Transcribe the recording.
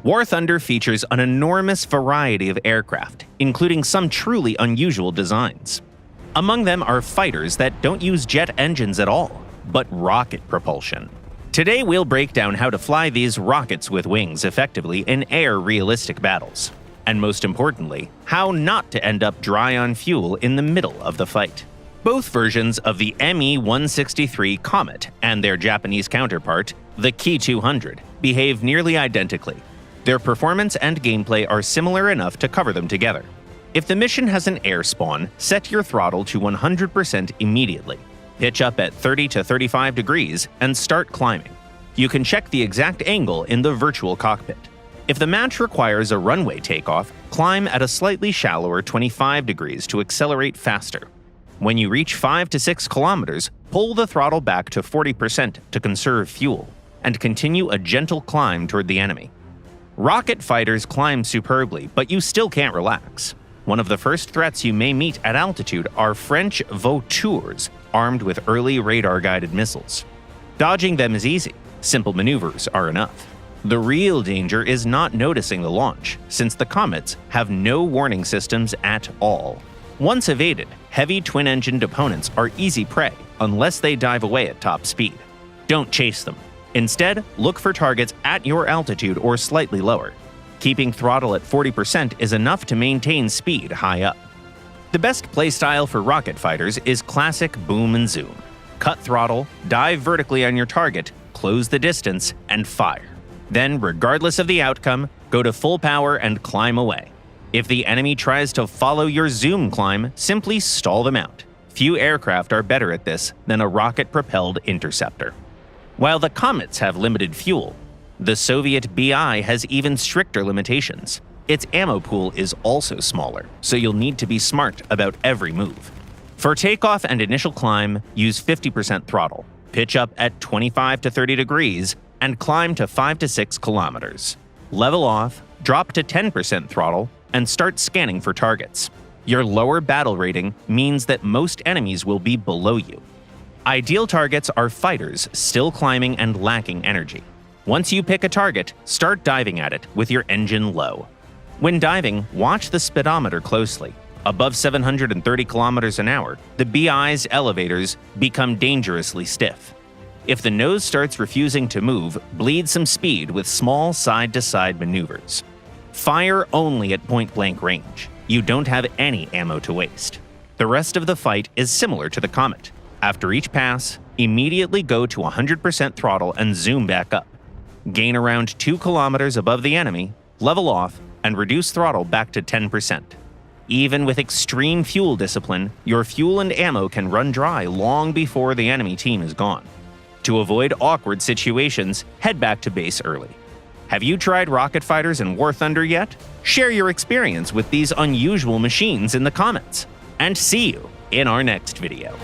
War Thunder features an enormous variety of aircraft, including some truly unusual designs. Among them are fighters that don't use jet engines at all, but rocket propulsion. Today we'll break down how to fly these rockets with wings effectively in air-realistic battles. And most importantly, how not to end up dry on fuel in the middle of the fight. Both versions of the Me-163 Comet and their Japanese counterpart, the Ki-200, behave nearly identically. Their performance and gameplay are similar enough to cover them together. If the mission has an air spawn, set your throttle to 100% immediately. Pitch up at 30 to 35 degrees and start climbing. You can check the exact angle in the virtual cockpit. If the match requires a runway takeoff, climb at a slightly shallower 25 degrees to accelerate faster. When you reach 5 to 6 kilometers, pull the throttle back to 40% to conserve fuel, and continue a gentle climb toward the enemy. Rocket fighters climb superbly, but you still can't relax. One of the first threats you may meet at altitude are French Vautours, armed with early radar-guided missiles. Dodging them is easy. Simple maneuvers are enough. The real danger is not noticing the launch, since the Comets have no warning systems at all. Once evaded, heavy twin-engined opponents are easy prey unless they dive away at top speed. Don't chase them. Instead, look for targets at your altitude or slightly lower. Keeping throttle at 40% is enough to maintain speed high up. The best playstyle for rocket fighters is classic boom and zoom. Cut throttle, dive vertically on your target, close the distance, and fire. Then, regardless of the outcome, go to full power and climb away. If the enemy tries to follow your zoom climb, simply stall them out. Few aircraft are better at this than a rocket-propelled interceptor. While the Comets have limited fuel, the Soviet BI has even stricter limitations. Its ammo pool is also smaller, so you'll need to be smart about every move. For takeoff and initial climb, use 50% throttle, pitch up at 25 to 30 degrees, and climb to 5 to 6 kilometers. Level off, drop to 10% throttle, and start scanning for targets. Your lower battle rating means that most enemies will be below you. Ideal targets are fighters still climbing and lacking energy. Once you pick a target, start diving at it with your engine low. When diving, watch the speedometer closely. Above 730 kilometers an hour, the BI's elevators become dangerously stiff. If the nose starts refusing to move, bleed some speed with small side-to-side maneuvers. Fire only at point-blank range. You don't have any ammo to waste. The rest of the fight is similar to the Comet. After each pass, immediately go to 100% throttle and zoom back up. Gain around 2 kilometers above the enemy, level off, and reduce throttle back to 10%. Even with extreme fuel discipline, your fuel and ammo can run dry long before the enemy team is gone. To avoid awkward situations, head back to base early. Have you tried rocket fighters in War Thunder yet? Share your experience with these unusual machines in the comments. And see you in our next video.